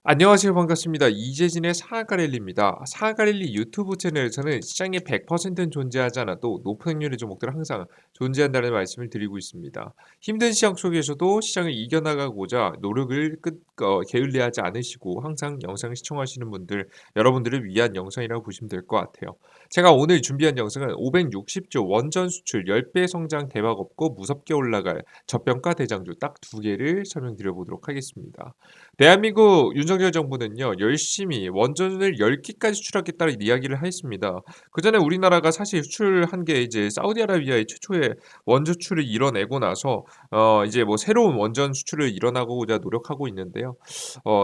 안녕하세요. 반갑습니다. 이재진의 상한가 랠리입니다. 상한가 랠리 유튜브 채널에서는 시장에 100%는 존재하지 않아도 높은 확률의 종목들은 항상 존재한다는 말씀을 드리고 있습니다. 힘든 시장 속에서도 시장을 이겨나가고자 노력을 게을리하지 않으시고 항상 영상을 시청하시는 분들, 여러분들을 위한 영상이라고 보시면 될 것 같아요. 제가 오늘 준비한 영상은 560조 원전 수출 10배 성장 대박 없고 무섭게 올라갈 저평가 대장주 딱 두 개를 설명드려 보도록 하겠습니다. 대한민국 윤석열 정부는요, 열심히 원전을 10기까지 수출하겠다는 이야기를 했습니다. 그전에 우리나라가 사실 수출한 게 이제 사우디아라비아의 최초의 원전 수출을 이뤄내고 나서, 이제 뭐 새로운 원전 수출을 일어나고자 노력하고 있는데요.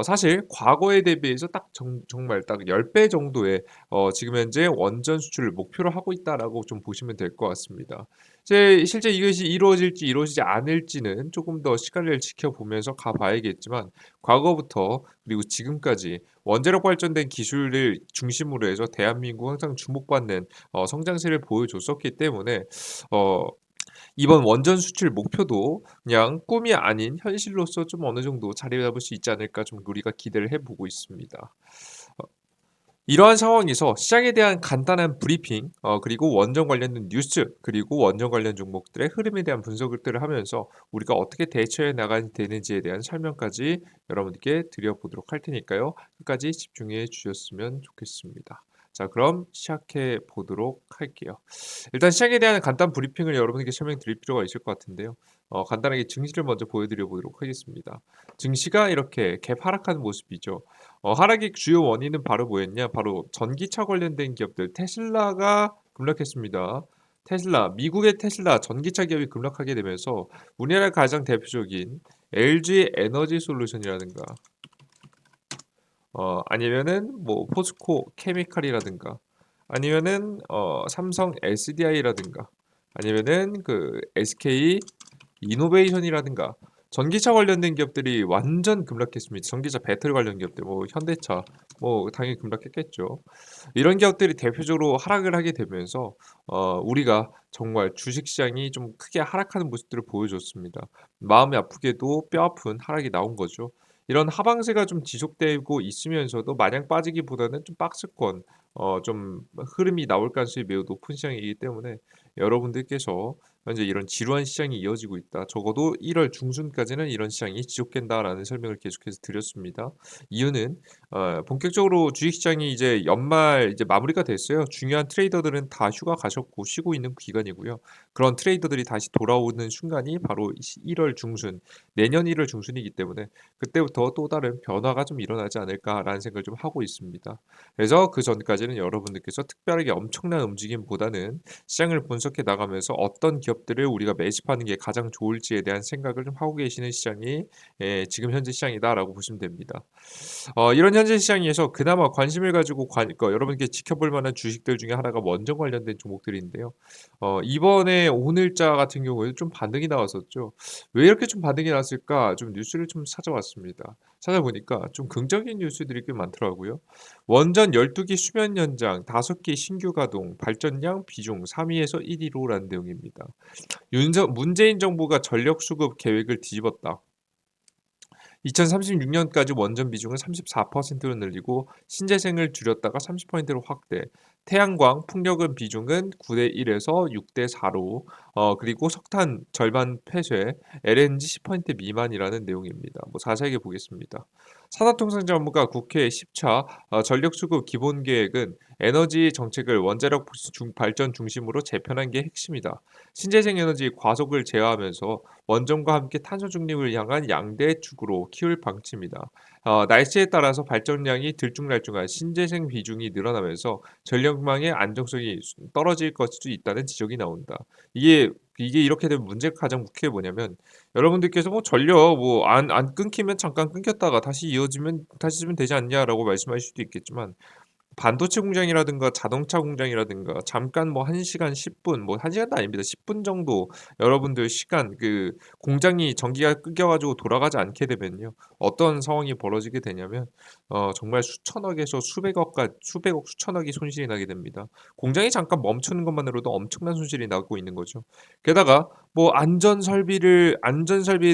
사실 과거에 대비해서 딱 정말 딱 10배 정도의, 지금 현재 원전 수출을 목표로 하고 있다라고 좀 보시면 될 것 같습니다. 실제 이것이 이루어질지 이루어지지 않을지는 조금 더 시간을 지켜보면서 가봐야겠지만, 과거부터 그리고 지금까지 원자력 발전된 기술을 중심으로 해서 대한민국 항상 주목받는 성장세를 보여줬었기 때문에 어 이번 원전 수출 목표도 그냥 꿈이 아닌 현실로서 좀 어느 정도 자리 잡을 수 있지 않을까 좀 우리가 기대를 해보고 있습니다. 어 이러한 상황에서 시장에 대한 간단한 브리핑, 그리고 원전 관련된 뉴스, 그리고 원전 관련 종목들의 흐름에 대한 분석들을 하면서 우리가 어떻게 대처해 나가야 되는지에 대한 설명까지 여러분들께 드려보도록 할 테니까요. 끝까지 집중해 주셨으면 좋겠습니다. 자, 그럼 시작해 보도록 할게요. 일단 시장에 대한 간단 브리핑을 여러분에게 설명드릴 필요가 있을 것 같은데요. 간단하게 증시를 먼저 보여드려 보도록 하겠습니다. 증시가 이렇게 갭 하락하는 모습이죠. 하락의 주요 원인은 바로 뭐였냐? 바로 전기차 관련된 기업들 테슬라가 급락했습니다. 테슬라, 미국의 테슬라 전기차 기업이 급락하게 되면서 우리나라 가장 대표적인 LG 에너지 솔루션이라든가 아니면은 뭐 포스코 케미칼이라든가 아니면은 삼성 SDI라든가 아니면은 그 SK 이노베이션이라든가 전기차 관련된 기업들이 완전 급락했습니다. 전기차 배터리 관련 기업들, 뭐 현대차, 뭐 당연히 급락했겠죠. 이런 기업들이 대표적으로 하락을 하게 되면서 우리가 정말 주식시장이 좀 크게 하락하는 모습들을 보여줬습니다. 마음이 아프게도 뼈 아픈 하락이 나온 거죠. 이런 하방세가 좀 지속되고 있으면서도 마냥 빠지기보다는 좀 박스권, 좀 흐름이 나올 가능성이 매우 높은 시장이기 때문에 여러분들께서 현재 이런 지루한 시장이 이어지고 있다. 적어도 1월 중순까지는 이런 시장이 지속된다라는 설명을 계속해서 드렸습니다. 이유는 본격적으로 주식시장이 이제 연말 이제 마무리가 됐어요. 중요한 트레이더들은 다 휴가 가셨고 쉬고 있는 기간이고요. 그런 트레이더들이 다시 돌아오는 순간이 바로 1월 중순, 내년 1월 중순이기 때문에 그때부터 또 다른 변화가 좀 일어나지 않을까라는 생각을 좀 하고 있습니다. 그래서 그 전까지는 여러분들께서 특별하게 엄청난 움직임보다는 시장을 분석해 나가면서 어떤 기업들을 우리가 매집하는 게 가장 좋을지에 대한 생각을 좀 하고 계시는 시장이 지금 현재 시장이다라고 보시면 됩니다. 이런 현재 시장에서 그나마 관심을 가지고 여러분께 지켜볼 만한 주식들 중에 하나가 원전 관련된 종목들인데요. 이번에 오늘자 같은 경우에도 좀 반등이 나왔었죠. 왜 이렇게 좀 반등이 나왔을까? 좀 뉴스를 좀 찾아봤습니다. 찾아보니까 좀 긍정적인 뉴스들이 꽤 많더라고요. 원전 12기 수면 연장, 5기 신규 가동, 발전량 비중 3위에서 1위로라는 내용입니다. 문재인 정부가 전력 수급 계획을 뒤집었다. 2036년까지 원전 비중을 34%로 늘리고 신재생을 줄였다가 30%로 확대. 태양광, 풍력은 비중은 9대 1에서 6대 4로 그리고 석탄 절반 폐쇄, LNG 10% 미만이라는 내용입니다. 뭐 자세하게 보겠습니다. 산업통상자원부가 국회 10차 전력수급 기본계획은 에너지 정책을 원자력 발전 중심으로 재편한 게 핵심이다. 신재생 에너지 과속을 제어하면서 원전과 함께 탄소 중립을 향한 양대 축으로 키울 방침이다. 날씨에 따라서 발전량이 들쭉날쭉한 신재생 비중이 늘어나면서 전력망의 안정성이 떨어질 것도 있다는 지적이 나온다. 이게 이렇게 되면 문제가 가장 크게 뭐냐면 여러분들께서 뭐 전력 뭐 안 끊기면 잠깐 끊겼다가 다시 이어지면 다시 주면 되지 않냐라고 말씀하실 수도 있겠지만 반도체 공장이라든가 자동차 공장이라든가 잠깐 뭐 1시간 10분 뭐 1시간도 아닙니다. 10분 정도 여러분들 시간 공장이 전기가 끊겨 가지고 돌아가지 않게 되면요. 어떤 상황이 벌어지게 되냐면 정말 수천억에서 수백억, 수천억이 손실이 나게 됩니다. 공장이 잠깐 멈추는 것만으로도 엄청난 손실이 나고 있는 거죠. 게다가 뭐 안전 설비에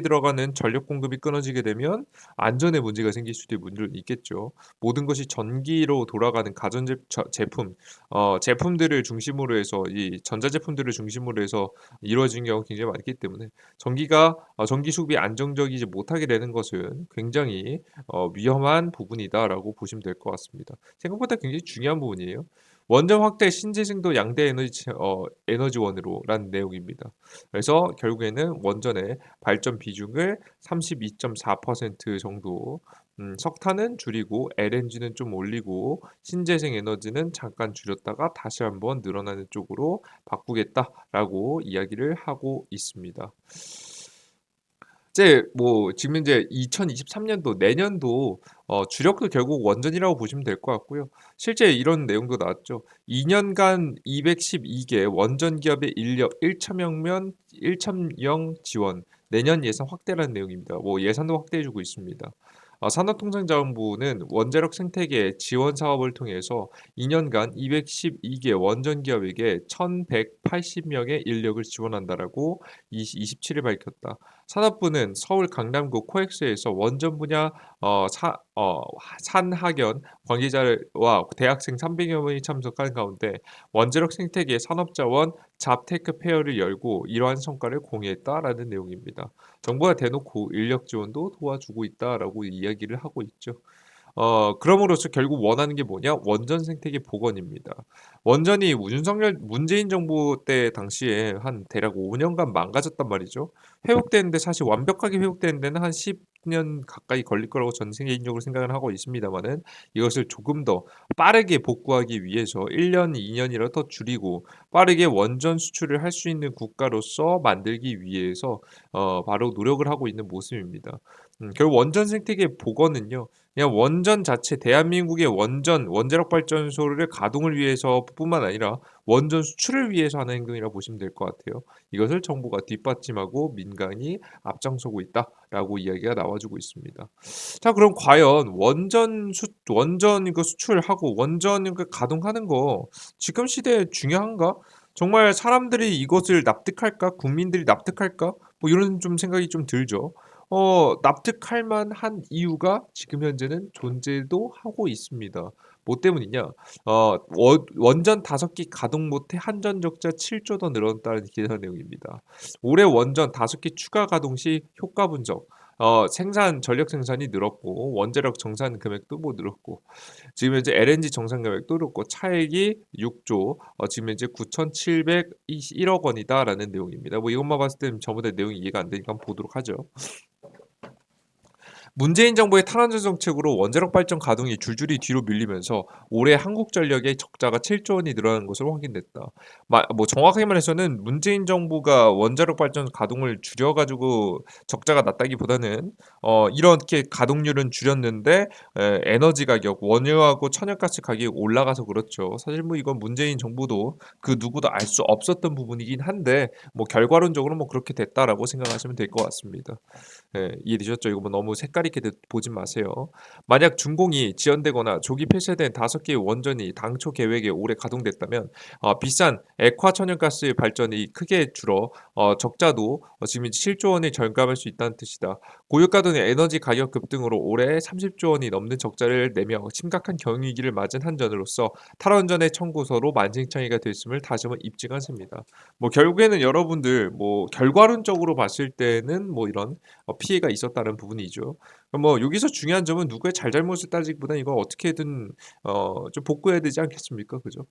들어가는 전력 공급이 끊어지게 되면 안전에 문제가 생길 수도 물론 있겠죠. 모든 것이 전기로 돌아가는 가전 제품 제품들을 중심으로 해서 이 전자제품들을 중심으로 해서 이루어진 경우가 굉장히 많기 때문에 전기 수급이 안정적이지 못하게 되는 것은 굉장히 위험한 부분이다라고 보시면 될 것 같습니다. 생각보다 굉장히 중요한 부분이에요. 원전 확대 신재생도 양대 에너지원으로라는 내용입니다. 그래서 결국에는 원전의 발전 비중을 32.4% 정도 석탄은 줄이고 LNG는 좀 올리고 신재생 에너지는 잠깐 줄였다가 다시 한번 늘어나는 쪽으로 바꾸겠다라고 이야기를 하고 있습니다. 지금 이제 2023년도 내년도 주력도 결국 원전이라고 보시면 될 것 같고요. 실제 이런 내용도 나왔죠. 2년간 212개 원전 기업의 인력 1,000명 지원, 내년 예산 확대라는 내용입니다. 뭐 예산도 확대해주고 있습니다. 산업통상자원부는 원자력 생태계 지원 사업을 통해서 2년간 212개 원전 기업에게 1,180명의 인력을 지원한다라고 27일 밝혔다. 산업부는 서울 강남구 코엑스에서 원전 분야 산학연 관계자와 대학생 300여 명이 참석한 가운데 원자력 생태계 산업자원 잡테크 페어를 열고 이러한 성과를 공유했다라는 내용입니다. 정부가 대놓고 인력 지원도 도와주고 있다라고 이야기를 하고 있죠. 그럼으로써 결국 원하는 게 뭐냐? 원전 생태계 복원입니다. 원전이 윤석열 문재인 정부 때 당시에 한 대략 5년간 망가졌단 말이죠. 회복되는데 사실 완벽하게 회복되는 데는 한 10년 가까이 걸릴 거라고 저는 개인적으로 생각을 하고 있습니다만은 이것을 조금 더 빠르게 복구하기 위해서 1년, 2년이라 더 줄이고 빠르게 원전 수출을 할 수 있는 국가로서 만들기 위해서 바로 노력을 하고 있는 모습입니다. 결국 원전 생태계 복원은요. 그냥 원전 자체 대한민국의 원자력 발전소를 가동을 위해서뿐만 아니라 원전 수출을 위해서 하는 행동이라고 보시면 될 것 같아요. 이것을 정부가 뒷받침하고 민간이 앞장서고 있다라고 이야기가 나와주고 있습니다. 자, 그럼 과연 원전 이거 수출하고 원전 이거 가동하는 거 지금 시대에 중요한가? 정말 사람들이 이것을 납득할까? 국민들이 납득할까? 뭐 이런 좀 생각이 좀 들죠. 납득할 만한 이유가 지금 현재는 존재도 하고 있습니다. 뭐 때문이냐? 원전 5기 가동 못해 한전 적자 7조 더 늘었다는 기사 내용입니다. 올해 원전 5기 추가 가동 시 효과 분석. 전력 생산이 늘었고 원자력 정산 금액도 뭐 늘었고 지금 현재 LNG 정산 금액도 늘었고 차액이 6조 지금 현재 9,721억 원이다라는 내용입니다. 뭐 이것만 봤을 때는 전부 다 내용이 이해가 안 되니까 한번 보도록 하죠. 문재인 정부의 탈원전 정책으로 원자력 발전 가동이 줄줄이 뒤로 밀리면서 올해 한국전력의 적자가 7조 원이 늘어난 것으로 확인됐다. 뭐 정확하게 말해서는 문재인 정부가 원자력 발전 가동을 줄여가지고 적자가 났다기보다는 이렇게 가동률은 줄였는데 에너지 가격, 원유하고 천연가스 가격이 올라가서 그렇죠. 사실 뭐 이건 문재인 정부도 그 누구도 알 수 없었던 부분이긴 한데 뭐 결과론적으로 뭐 그렇게 됐다라고 생각하시면 될 것 같습니다. 이해되셨죠? 이거 뭐 너무 색깔 있게 보진 마세요. 만약 준공이 지연되거나 조기 폐쇄된 5개의 원전이 당초 계획에 올해 가동됐다면 비싼 액화 천연가스 발전이 크게 줄어 적자도 지금 7조 원을 절감할 수 있다는 뜻이다. 고유가 등 에너지 가격 급등으로 올해 30조 원이 넘는 적자를 내며 심각한 경위기를 맞은 한전으로서 탈원전의 청구서로 만신창이가 됐음을 다시 한번 입증한 셈입니다. 뭐 결국에는 여러분들 뭐 결과론적으로 봤을 때는 뭐 이런 피해가 있었다는 부분이죠. 그럼 뭐 여기서 중요한 점은 누구의 잘잘못을 따지기보다 이거 어떻게든 좀 복구해야 되지 않겠습니까? 그죠?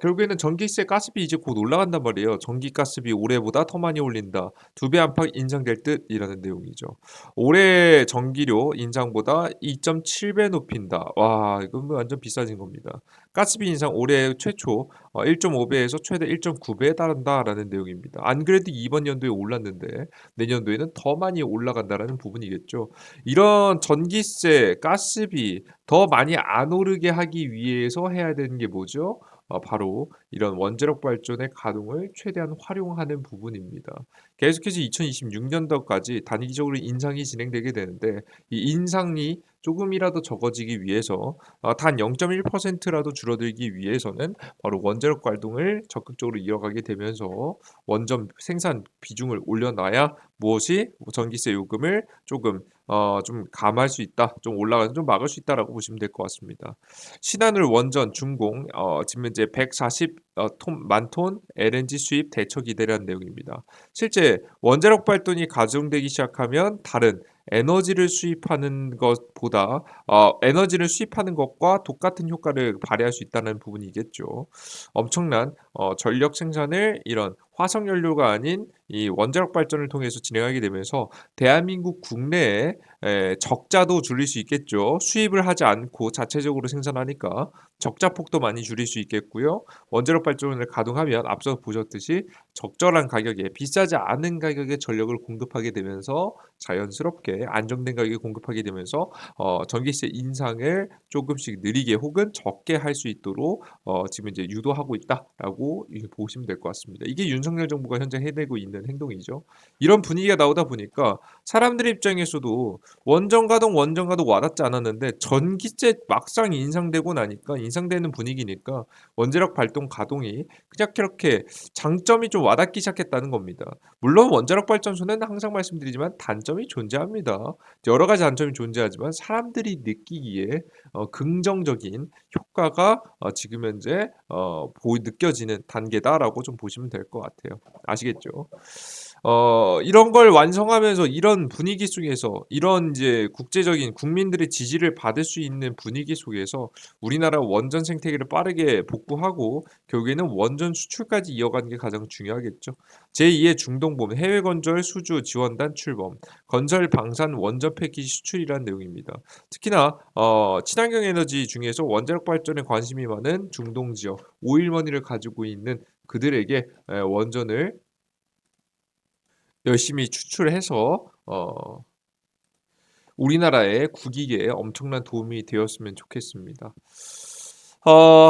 결국에는 전기세 가스비 이제 곧 올라간단 말이에요. 전기 가스비 올해보다 더 많이 올린다. 2배 안팎 인상될 듯이라는 내용이죠. 올해 전기료 인상보다 2.7배 높인다. 와, 이건 뭐 완전 비싸진 겁니다. 가스비 인상 올해 최초 1.5배에서 최대 1.9배에 달한다라는 내용입니다. 안 그래도 이번 연도에 올랐는데 내년도에는 더 많이 올라간다라는 부분이겠죠. 이런 전기세, 가스비 더 많이 안 오르게 하기 위해서 해야 되는 게 뭐죠? 바로 이런 원자력 발전의 가동을 최대한 활용하는 부분입니다. 계속해서 2026년도까지 단기적으로 인상이 진행되게 되는데 이 인상이 조금이라도 적어지기 위해서 단 0.1%라도 줄어들기 위해서는 바로 원자력 발동을 적극적으로 이어가게 되면서 원전 생산 비중을 올려놔야 무엇이 전기세 요금을 조금 좀 감할 수 있다, 좀 올라가는 좀 막을 수 있다라고 보시면 될 것 같습니다. 신한울 원전 준공 지금 현재 140 만 톤 LNG 수입 대처 기대라는 내용입니다. 실제 원자력 발전이 가동되기 시작하면 다른 에너지를 수입하는 것보다 에너지를 수입하는 것과 똑같은 효과를 발휘할 수 있다는 부분이겠죠. 엄청난 전력 생산을 이런 화석 연료가 아닌 이 원자력 발전을 통해서 진행하게 되면서 대한민국 국내에 적자도 줄일 수 있겠죠. 수입을 하지 않고 자체적으로 생산하니까 적자 폭도 많이 줄일 수 있겠고요. 원자력 발전을 가동하면 앞서 보셨듯이 적절한 가격에 비싸지 않은 가격에 전력을 공급하게 되면서 자연스럽게 안정된 가격에 공급하게 되면서 전기세 인상을 조금씩 느리게 혹은 적게 할 수 있도록 지금 이제 유도하고 있다라고 보시면 될 것 같습니다. 이게 윤석열 정부가 현재 해내고 있는 행동이죠. 이런 분위기가 나오다 보니까 사람들 입장에서도 원전 가동 와닿지 않았는데 전기세 막상 인상되고 나니까 인상되는 분위기니까 원자력 발동 가동이 그냥 그렇게 장점이 좀 와닿기 시작했다는 겁니다. 물론 원자력 발전소는 항상 말씀드리지만 단점이 존재합니다. 여러 가지 단점이 존재하지만 사람들이 느끼기에 긍정적인 효과가 지금 현재 느껴지는 단계다라고 좀 보시면 될 것 같아요. 아시겠죠? 이런 걸 완성하면서 이런 분위기 속에서 이런 이제 국제적인 국민들의 지지를 받을 수 있는 분위기 속에서 우리나라 원전 생태계를 빠르게 복구하고 결국에는 원전 수출까지 이어가는 게 가장 중요하겠죠. 제2의 중동범 해외 건설 수주 지원단 출범 건설 방산 원전 패키지 수출이라는 내용입니다. 특히나 친환경 에너지 중에서 원자력 발전에 관심이 많은 중동 지역 오일머니를 가지고 있는 그들에게 원전을 열심히 추출해서 우리나라의 국익에 엄청난 도움이 되었으면 좋겠습니다.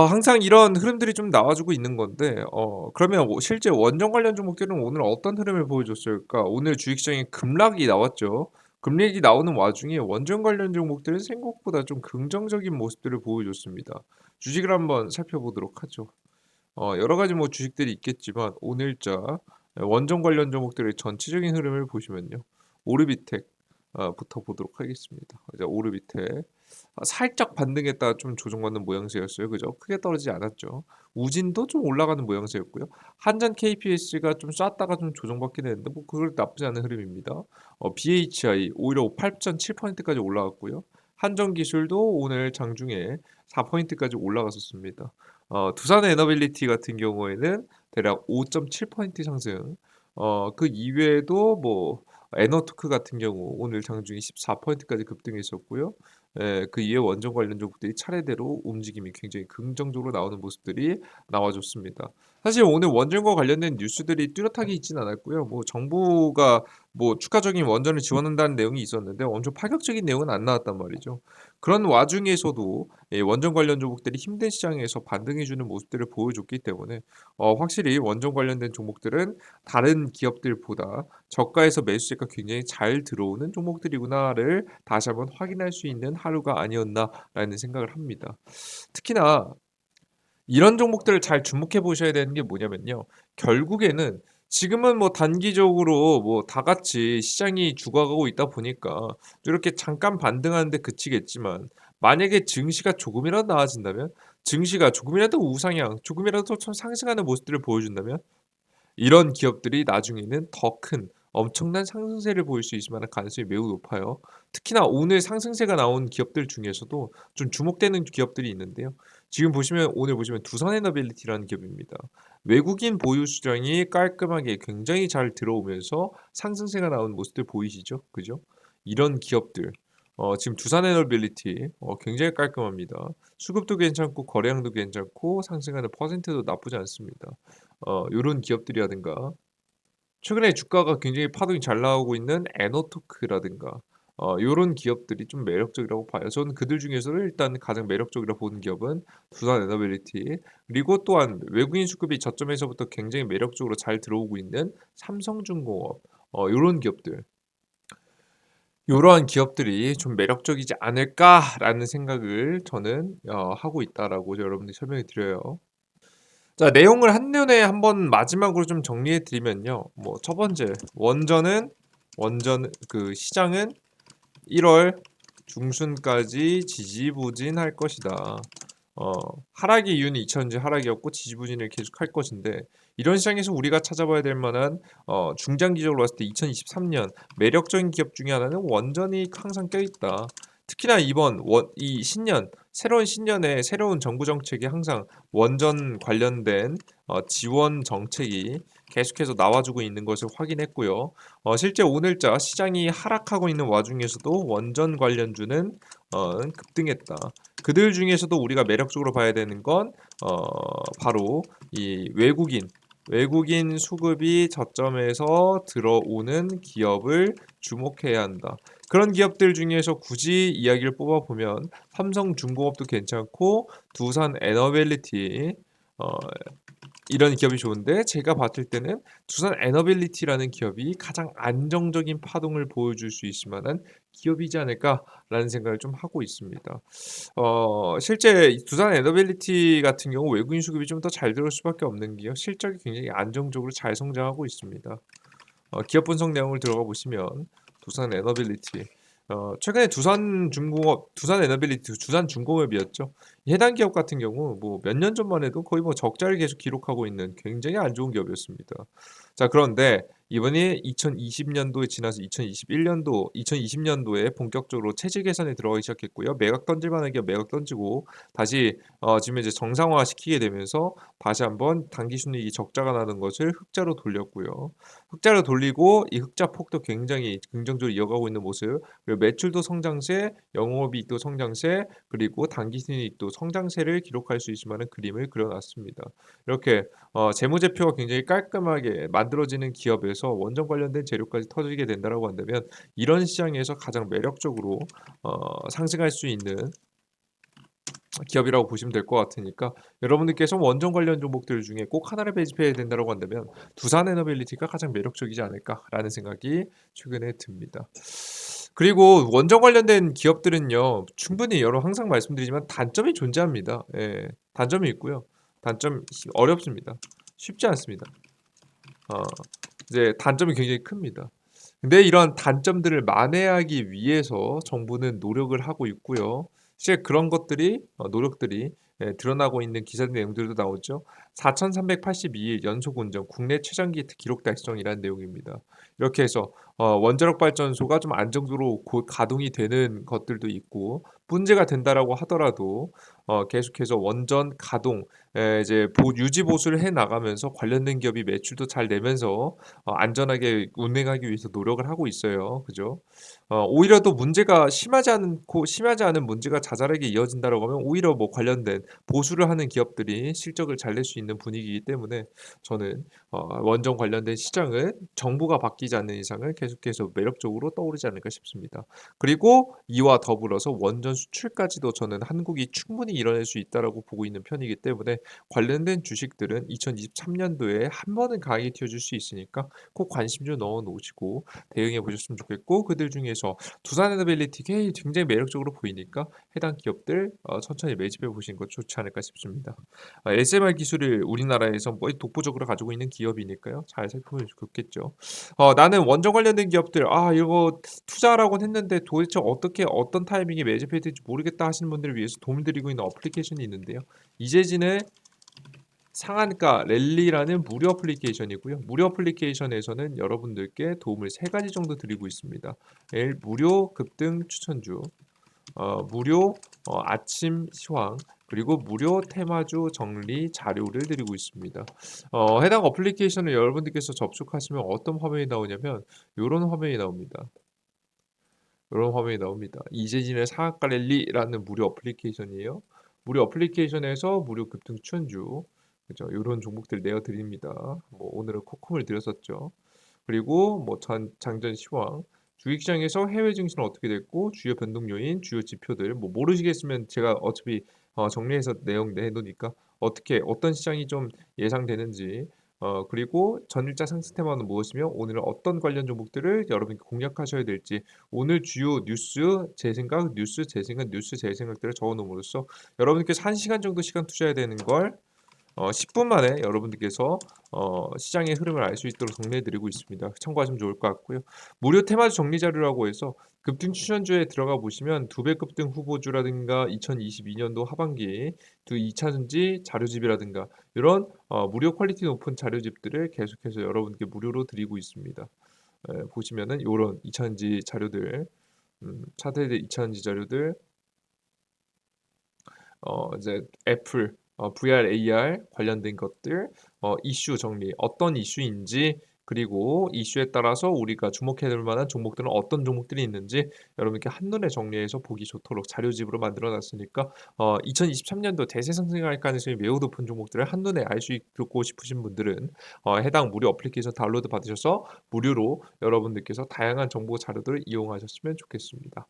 항상 이런 흐름들이 좀 나와주고 있는 건데, 그러면 실제 원전 관련 종목들은 오늘 어떤 흐름을 보여줬을까? 오늘 주식시장에 급락이 나왔죠. 급락이 나오는 와중에 원전 관련 종목들은 생각보다 좀 긍정적인 모습들을 보여줬습니다. 주식을 한번 살펴보도록 하죠. 여러 가지 뭐 주식들이 있겠지만 오늘자 원전 관련 종목들의 전체적인 흐름을 보시면요. 오르비텍 부터 보도록 하겠습니다. 이제 오르비텍 살짝 반등했다가 좀 조정받는 모양새였어요. 그죠? 크게 떨어지지 않았죠. 우진도 좀 올라가는 모양새였고요. 한전 KPS가 좀 쐈다가 좀 조정받긴 했는데 뭐 그걸 나쁘지 않은 흐름입니다. BHI 오히려 8.7%까지 올라갔고요. 한전기술도 오늘 장중에 4%까지 올라갔었습니다. 두산 에너빌리티 같은 경우에는 대략 5.7% 상승. 그 이외에도 뭐 에너투크 같은 경우 오늘 장중에 14%까지 급등했었고요. 그 이외 원전 관련 종목들이 차례대로 움직임이 굉장히 긍정적으로 나오는 모습들이 나와줬습니다. 사실 오늘 원전과 관련된 뉴스들이 뚜렷하게 있진 않았고요. 뭐 정부가 뭐 추가적인 원전을 지원한다는 내용이 있었는데 엄청 파격적인 내용은 안 나왔단 말이죠. 그런 와중에서도 원전 관련 종목들이 힘든 시장에서 반등해주는 모습들을 보여줬기 때문에 확실히 원전 관련된 종목들은 다른 기업들보다 저가에서 매수세가 굉장히 잘 들어오는 종목들이구나를 다시 한번 확인할 수 있는 하루가 아니었나라는 생각을 합니다. 특히나 이런 종목들을 잘 주목해 보셔야 되는 게 뭐냐면요. 결국에는 지금은 뭐 단기적으로 뭐 다 같이 시장이 죽어가고 있다 보니까 이렇게 잠깐 반등하는데 그치겠지만 만약에 증시가 조금이라도 나아진다면 증시가 조금이라도 우상향, 조금이라도 좀 상승하는 모습들을 보여준다면 이런 기업들이 나중에는 더 큰 엄청난 상승세를 보일 수 있을 만한 가능성이 매우 높아요. 특히나 오늘 상승세가 나온 기업들 중에서도 좀 주목되는 기업들이 있는데요. 지금 보시면 오늘 보시면 두산에너빌리티라는 기업입니다. 외국인 보유 수량이 깔끔하게 굉장히 잘 들어오면서 상승세가 나온 모습들 보이시죠? 그죠? 이런 기업들 지금 두산에너빌리티 굉장히 깔끔합니다. 수급도 괜찮고 거래량도 괜찮고 상승하는 퍼센트도 나쁘지 않습니다. 요런 기업들이라든가 최근에 주가가 굉장히 파동이 잘 나오고 있는 에너토크라든가 요런 기업들이 좀 매력적이라고 봐요. 저는 그들 중에서는 일단 가장 매력적이라고 보는 기업은 두산 에너빌리티, 그리고 또한 외국인 수급이 저점에서부터 굉장히 매력적으로 잘 들어오고 있는 삼성중공업, 요런 기업들. 요러한 기업들이 좀 매력적이지 않을까라는 생각을 저는 하고 있다라고 여러분들 설명을 드려요. 자, 내용을 한눈에 한번 마지막으로 좀 정리해 드리면요. 뭐 첫 번째, 원전 그 시장은 1월 중순까지 지지부진할 것이다. 어, 하락의 이유는 2000년 하락이었고 지지부진을 계속할 것인데, 이런 시장에서 우리가 찾아봐야 될 만한 중장기적으로 봤을 때 2023년 매력적인 기업 중에 하나는 원전이 항상 껴있다. 특히나 이번 이 신년, 새로운 신년에 새로운 정부 정책이 항상 원전 관련된 지원 정책이 계속해서 나와주고 있는 것을 확인했고요. 실제 오늘자 시장이 하락하고 있는 와중에서도 원전 관련주는 급등했다. 그들 중에서도 우리가 매력적으로 봐야 되는 건 바로 이 외국인 수급이 저점에서 들어오는 기업을 주목해야 한다. 그런 기업들 중에서 굳이 이야기를 뽑아보면 삼성중공업도 괜찮고 두산 에너빌리티, 어, 이런 기업이 좋은데, 제가 봤을 때는 두산 에너빌리티라는 기업이 가장 안정적인 파동을 보여줄 수 있을 만한 기업이지 않을까라는 생각을 좀 하고 있습니다. 실제 두산 에너빌리티 같은 경우 외국인 수급이 좀 더 잘 들어올 수밖에 없는 게요. 실적이 굉장히 안정적으로 잘 성장하고 있습니다. 기업 분석 내용을 들어가 보시면 두산 에너빌리티, 최근에 두산 에너빌리티, 두산 중공업이었죠. 해당 기업 같은 경우 뭐 몇 년 전만 해도 거의 뭐 적자를 계속 기록하고 있는 굉장히 안 좋은 기업이었습니다. 자, 그런데 이번에 2020년도에 지나서 2021년도, 2020년도에 본격적으로 체질 개선에 들어가기 시작했고요. 매각 던질 만한 기업 매각 던지고 다시 지금 이제 정상화 시키게 되면서 다시 한번 당기 순이익이 적자가 나는 것을 흑자로 돌렸고요. 흑자로 돌리고 이 흑자 폭도 굉장히 긍정적으로 이어가고 있는 모습, 그리고 매출도 성장세, 영업이익도 성장세, 그리고 당기순이익도 성장세를 기록할 수 있을 만한 그림을 그려놨습니다. 이렇게 재무제표가 굉장히 깔끔하게 만들어지는 기업에서 원전 관련된 재료까지 터지게 된다라고 한다면, 이런 시장에서 가장 매력적으로 상승할 수 있는 기업이라고 보시면 될 것 같으니까, 여러분들께서 원전 관련 종목들 중에 꼭 하나를 매집해야 된다고 한다면 두산 에너빌리티가 가장 매력적이지 않을까라는 생각이 최근에 듭니다. 그리고 원전 관련된 기업들은요, 충분히 항상 말씀드리지만 단점이 존재합니다. 예, 단점이 있고요. 단점 어렵습니다. 쉽지 않습니다. 어, 이제 단점이 굉장히 큽니다. 근데 이런 단점들을 만회하기 위해서 정부는 노력을 하고 있고요. 실제 그런 것들이 노력들이 드러나고 있는 기사 내용들도 나오죠. 4,382일 연속 운전, 국내 최장기 기록 달성이라는 내용입니다. 이렇게 해서 원자력 발전소가 좀 안정적으로 곧 가동이 되는 것들도 있고, 문제가 된다라고 하더라도 계속해서 원전 가동, 이제 유지 보수를 해 나가면서 관련된 기업이 매출도 잘 내면서 안전하게 운행하기 위해서 노력을 하고 있어요. 그죠? 오히려 또 문제가 심하지 않은 문제가 자잘하게 이어진다라고 하면 오히려 뭐 관련된 보수를 하는 기업들이 실적을 잘 낼 수 있는 분위기이기 때문에, 저는 원전 관련된 시장은 정부가 바뀌지 않는 이상은 계속해서 매력적으로 떠오르지 않을까 싶습니다. 그리고 이와 더불어서 원전 수출까지도 저는 한국이 충분히 이뤄낼 수 있다라고 보고 있는 편이기 때문에, 관련된 주식들은 2023년도에 한 번은 강하게 튀어줄 수 있으니까 꼭 관심 좀 넣어 놓으시고 대응해 보셨으면 좋겠고, 그들 중에서 두산 에너빌리티가 굉장히 매력적으로 보이니까 해당 기업들 천천히 매집해 보시는 것 좋지 않을까 싶습니다. SMR 기술을 우리나라에서 뭐 독보적으로 가지고 있는 기업이니까요. 잘 살펴보면 좋겠죠. 나는 원전 관련된 기업들 이거 투자라고 했는데 도대체 어떻게 어떤 타이밍에 매집해야 될지 모르겠다 하시는 분들을 위해서 도움 드리고 있는 어플리케이션이 있는데요. 이재진의 상한가 랠리라는 무료 어플리케이션이고요. 무료 어플리케이션에서는 여러분들께 도움을 세 가지 정도 드리고 있습니다. 무료 급등 추천주, 무료 아침 시황, 그리고 무료 테마주 정리 자료를 드리고 있습니다. 해당 어플리케이션을 여러분들께서 접속하시면 어떤 화면이 나오냐면 이런 화면이 나옵니다. 이런 화면이 나옵니다. 이재진의 상한가 랠리라는 무료 어플리케이션이에요. 무료 어플리케이션에서 무료 급등 추천주, 그죠? 이런 종목들 내어 드립니다. 뭐 오늘은 코콤을 드렸었죠. 그리고 뭐 장전 시황, 주식시장에서 해외 증시는 어떻게 됐고 주요 변동 요인, 주요 지표들 뭐 모르시겠으면 제가 어차피 정리해서 내용 내 놓으니까 어떻게 어떤 시장이 좀 예상되는지 그리고 전일자 상승 테마는 무엇이며 오늘은 어떤 관련 종목들을 여러분이 공략하셔야 될지 오늘 주요 뉴스 제 생각들을 적어 놓음으로써 여러분께서 1 시간 정도 시간 투자해야 되는 걸 10분 만에 여러분들께서 시장의 흐름을 알 수 있도록 정리해 드리고 있습니다. 참고하시면 좋을 것 같고요. 무료 테마주 정리 자료라고 해서 급등 추천주에 들어가 보시면 두 배 급등 후보주라든가 2022년도 하반기 두 2차 전지 자료집이라든가 이런 무료 퀄리티 높은 자료집들을 계속해서 여러분께 무료로 드리고 있습니다. 보시면은 요런 2차 전지 자료들 차세대 2차 전지 자료들 이제 애플 VR, AR 관련된 것들 이슈 정리 어떤 이슈인지 그리고 이슈에 따라서 우리가 주목해야 될 만한 종목들은 어떤 종목들이 있는지 여러분께 한눈에 정리해서 보기 좋도록 자료집으로 만들어 놨으니까 2023년도 대세 상승할 가능성이 매우 높은 종목들을 한눈에 알 수 있고 싶으신 분들은 해당 무료 어플리케이션 다운로드 받으셔서 무료로 여러분들께서 다양한 정보 자료들을 이용하셨으면 좋겠습니다.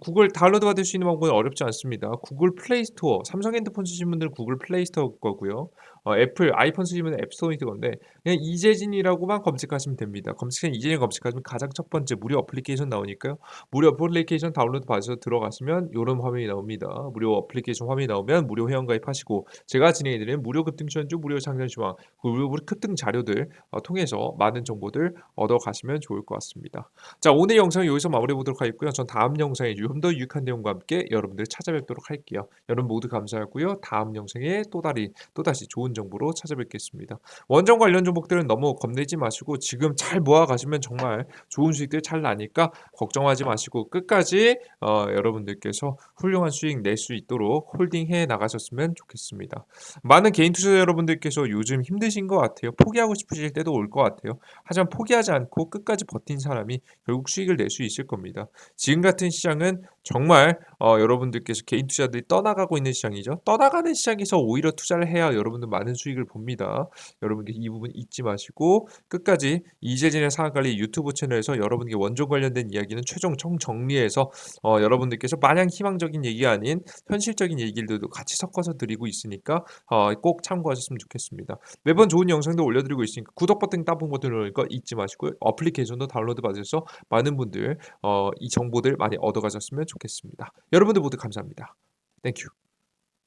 구글 다운로드 받을 수 있는 방법은 어렵지 않습니다. 구글 플레이 스토어, 삼성 핸드폰 쓰시는 분들은 구글 플레이 스토어 거고요. 애플 아이폰 쓰시는 분은 앱 스토어일 건데 그냥 이재진이라고만 검색하시면 됩니다. 검색창에 이재진 검색하시면 가장 첫 번째 무료 어플리케이션 나오니까요. 무료 어플리케이션 다운로드 받아서 들어가시면 요런 화면이 나옵니다. 무료 어플리케이션 화면이 나오면 무료 회원 가입하시고 제가 진행해 드리는 무료 급등 추천주, 무료 상장 시황, 무료 급등 자료들 통해서 많은 정보들 얻어 가시면 좋을 것 같습니다. 자, 오늘 영상 여기서 마무리해 보도록 하겠고요. 전 다음 영상에 좀 더 유익한 내용과 함께 여러분들 찾아뵙도록 할게요. 여러분 모두 감사하고요. 다음 영상에 또다시 좋은 정보로 찾아뵙겠습니다. 원전 관련 종목들은 너무 겁내지 마시고 지금 잘 모아 가시면 정말 좋은 수익들 잘 나니까 걱정하지 마시고 끝까지 여러분들께서 훌륭한 수익 낼 수 있도록 홀딩해 나가셨으면 좋겠습니다. 많은 개인 투자자 여러분들께서 요즘 힘드신 것 같아요. 포기하고 싶으실 때도 올 것 같아요. 하지만 포기하지 않고 끝까지 버틴 사람이 결국 수익을 낼 수 있을 겁니다. 지금 같은 시장은 정말 여러분들께서 개인 투자들이 떠나가고 있는 시장이죠. 떠나가는 시장에서 오히려 투자를 해야 여러분들 많은 수익을 봅니다. 여러분께 이 부분 잊지 마시고 끝까지 이재진의 사학관리 유튜브 채널에서 여러분께 원조 관련된 이야기는 최종 정리해서 여러분들께서 마냥 희망적인 얘기가 아닌 현실적인 얘기들도 같이 섞어서 드리고 있으니까 꼭 참고하셨으면 좋겠습니다. 매번 좋은 영상도 올려드리고 있으니까 구독 버튼 따봉 버튼 누르는 거 잊지 마시고 어플리케이션도 다운로드 받으셔서 많은 분들 이 정보들 많이 얻어가셨으면 좋겠습니다. 여러분들 모두 감사합니다. 땡큐.